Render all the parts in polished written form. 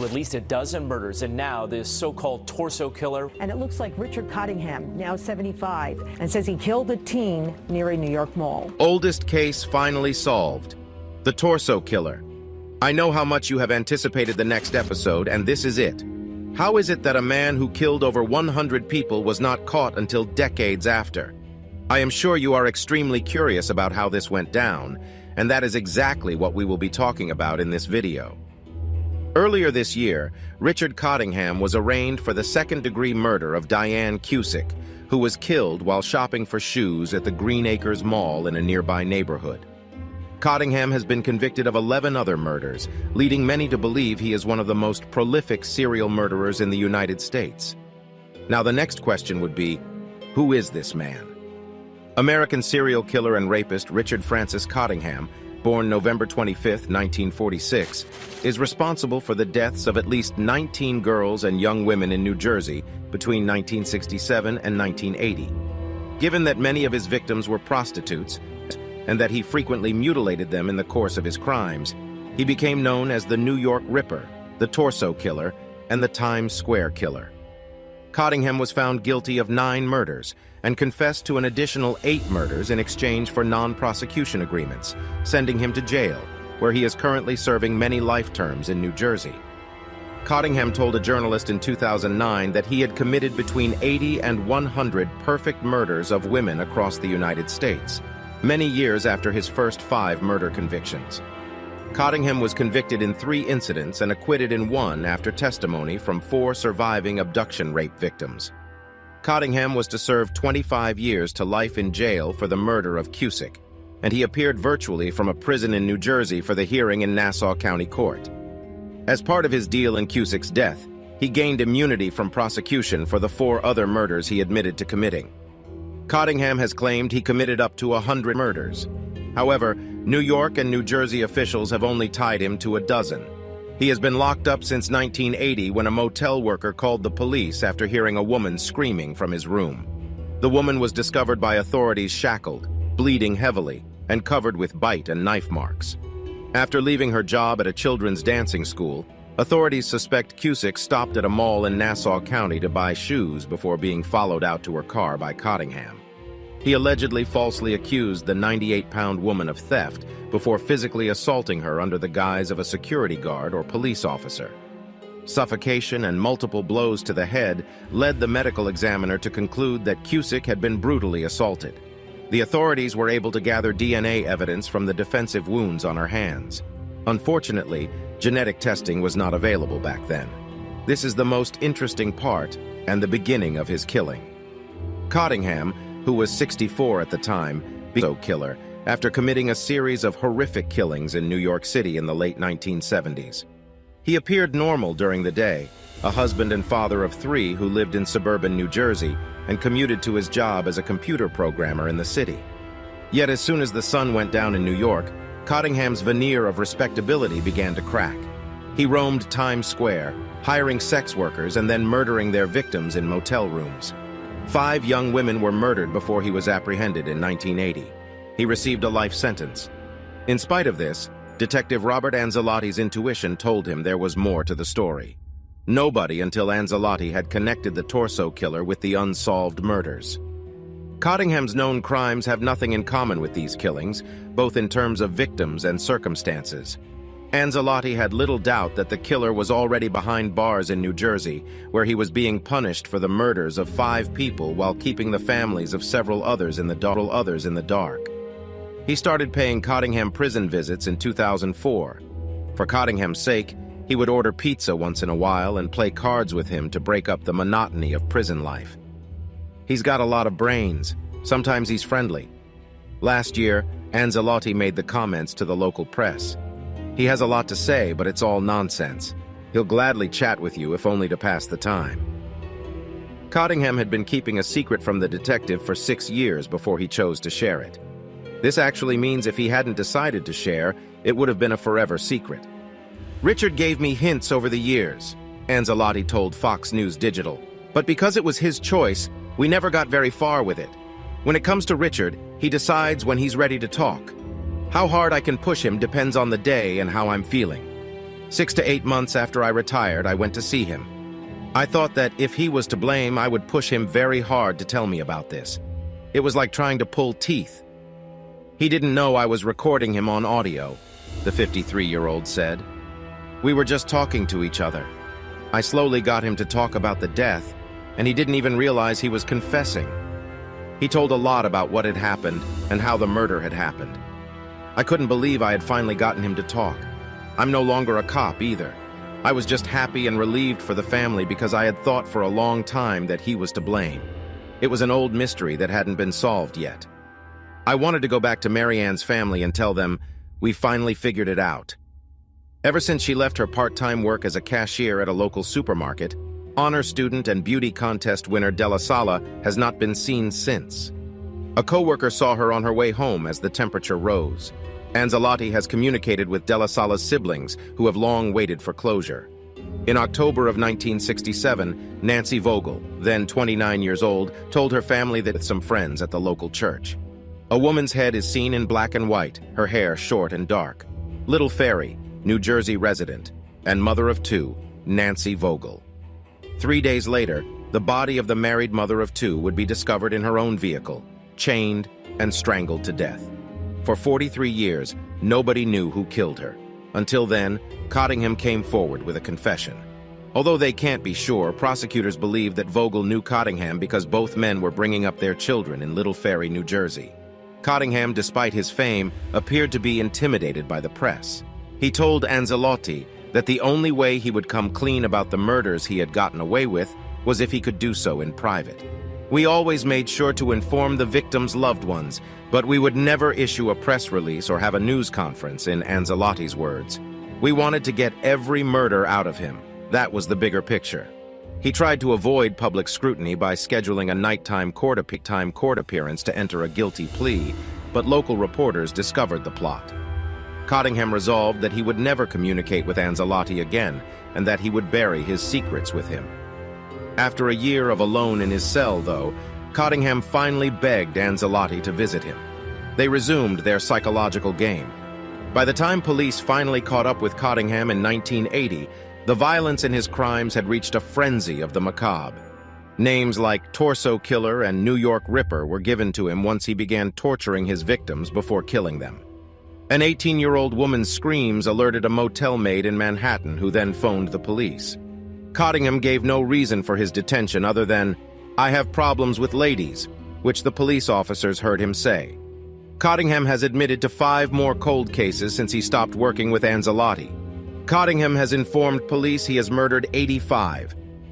at least a dozen murders, and now this so-called torso killer. And it looks like Richard Cottingham, now 75, and says he killed a teen near a New York mall. Oldest case finally solved. The torso killer. I know how much you have anticipated the next episode, and this is it. How is it that a man who killed over 100 people was not caught until decades after? I am sure you are extremely curious about how this went down, and that is exactly what we will be talking about in this video. Earlier this year, Richard Cottingham was arraigned for the second-degree murder of Diane Cusick, who was killed while shopping for shoes at the Green Acres Mall in a nearby neighborhood. Cottingham has been convicted of 11 other murders, leading many to believe he is one of the most prolific serial murderers in the United States. Now the next question would be, who is this man? American serial killer and rapist Richard Francis Cottingham, born November 25, 1946, is responsible for the deaths of at least 19 girls and young women in New Jersey between 1967 and 1980. Given that many of his victims were prostitutes and that he frequently mutilated them in the course of his crimes, he became known as the New York Ripper, the Torso Killer, and the Times Square Killer. Cottingham was found guilty of 9 murders and confessed to an additional 8 murders in exchange for non-prosecution agreements, sending him to jail, where he is currently serving many life terms in New Jersey. Cottingham told a journalist in 2009 that he had committed between 80 and 100 perfect murders of women across the United States, many years after his first 5 murder convictions. Cottingham was convicted in 3 incidents and acquitted in 1 after testimony from 4 surviving abduction rape victims. Cottingham was to serve 25 years to life in jail for the murder of Cusick, and he appeared virtually from a prison in New Jersey for the hearing in Nassau County Court. As part of his deal in Cusick's death, he gained immunity from prosecution for the 4 other murders he admitted to committing. Cottingham has claimed he committed up to 100 murders. However, New York and New Jersey officials have only tied him to a dozen. He has been locked up since 1980 when a motel worker called the police after hearing a woman screaming from his room. The woman was discovered by authorities shackled, bleeding heavily, and covered with bite and knife marks. After leaving her job at a children's dancing school, authorities suspect Cusick stopped at a mall in Nassau County to buy shoes before being followed out to her car by Cottingham. He allegedly falsely accused the 98-pound woman of theft before physically assaulting her under the guise of a security guard or police officer. Suffocation and multiple blows to the head led the medical examiner to conclude that Cusick had been brutally assaulted. The authorities were able to gather DNA evidence from the defensive wounds on her hands. Unfortunately, genetic testing was not available back then. This is the most interesting part and the beginning of his killing. Cottingham, who was 64 at the time, became a killer after committing a series of horrific killings in New York City in the late 1970s. He appeared normal during the day, a husband and father of 3 who lived in suburban New Jersey and commuted to his job as a computer programmer in the city. Yet as soon as the sun went down in New York, Cottingham's veneer of respectability began to crack. He roamed Times Square, hiring sex workers and then murdering their victims in motel rooms. 5 young women were murdered before he was apprehended in 1980. He received a life sentence. In spite of this, Detective Robert Anzalotti's intuition told him there was more to the story. Nobody until Anzalotti had connected the torso killer with the unsolved murders. Cottingham's known crimes have nothing in common with these killings, both in terms of victims and circumstances. Anzalotti had little doubt that the killer was already behind bars in New Jersey, where he was being punished for the murders of 5 people while keeping the families of several others in the dark. He started paying Cottingham prison visits in 2004. For Cottingham's sake, he would order pizza once in a while and play cards with him to break up the monotony of prison life. He's got a lot of brains. Sometimes he's friendly. Last year, Anzalotti made the comments to the local press. He has a lot to say, but it's all nonsense. He'll gladly chat with you if only to pass the time. Cottingham had been keeping a secret from the detective for 6 years before he chose to share it. This actually means if he hadn't decided to share, it would have been a forever secret. Richard gave me hints over the years, Anzalotti told Fox News Digital. But because it was his choice, we never got very far with it. When it comes to Richard, he decides when he's ready to talk. How hard I can push him depends on the day and how I'm feeling. 6 to 8 months after I retired, I went to see him. I thought that if he was to blame, I would push him very hard to tell me about this. It was like trying to pull teeth. He didn't know I was recording him on audio, the 53-year-old said. We were just talking to each other. I slowly got him to talk about the death, and he didn't even realize he was confessing. He told a lot about what had happened and how the murder had happened. I couldn't believe I had finally gotten him to talk. I'm no longer a cop either. I was just happy and relieved for the family because I had thought for a long time that he was to blame. It was an old mystery that hadn't been solved yet. I wanted to go back to Mary Ann's family and tell them, we finally figured it out. Ever since she left her part-time work as a cashier at a local supermarket, honor student and beauty contest winner Della Sala has not been seen since. A coworker saw her on her way home as the temperature rose. Anzalotti has communicated with Della Sala's siblings, who have long waited for closure. In October of 1967, Nancy Vogel, then 29 years old, told her family that with some friends at the local church. A woman's head is seen in black and white, her hair short and dark. Little Ferry, New Jersey resident, and mother of 2, Nancy Vogel. 3 days later, the body of the married mother of 2 would be discovered in her own vehicle, chained and strangled to death. For 43 years, nobody knew who killed her. Until then, Cottingham came forward with a confession. Although they can't be sure, prosecutors believe that Vogel knew Cottingham because both men were bringing up their children in Little Ferry, New Jersey. Cottingham, despite his fame, appeared to be intimidated by the press. He told Anzalotti that the only way he would come clean about the murders he had gotten away with was if he could do so in private. We always made sure to inform the victims' loved ones, but we would never issue a press release or have a news conference, in Anzalotti's words. We wanted to get every murder out of him. That was the bigger picture. He tried to avoid public scrutiny by scheduling a nighttime court appearance to enter a guilty plea, but local reporters discovered the plot. Cottingham resolved that he would never communicate with Anzalotti again, and that he would bury his secrets with him. After a year of alone in his cell, though, Cottingham finally begged Anzalotti to visit him. They resumed their psychological game. By the time police finally caught up with Cottingham in 1980, the violence in his crimes had reached a frenzy of the macabre. Names like Torso Killer and New York Ripper were given to him once he began torturing his victims before killing them. An 18-year-old woman's screams alerted a motel maid in Manhattan, who then phoned the police. Cottingham gave no reason for his detention other than, "I have problems with ladies," which the police officers heard him say. Cottingham has admitted to 5 more cold cases since he stopped working with Anzalotti. Cottingham has informed police he has murdered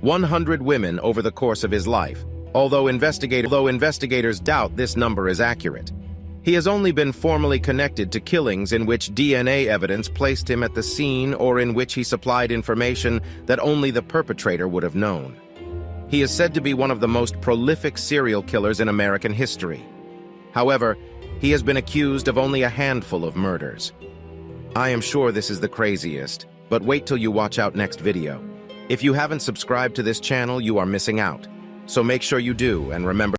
100 women over the course of his life, although investigators doubt this number is accurate. He has only been formally connected to killings in which DNA evidence placed him at the scene or in which he supplied information that only the perpetrator would have known. He is said to be one of the most prolific serial killers in American history. However, he has been accused of only a handful of murders. I am sure this is the craziest, but wait till you watch out next video. If you haven't subscribed to this channel, you are missing out. So make sure you do, and remember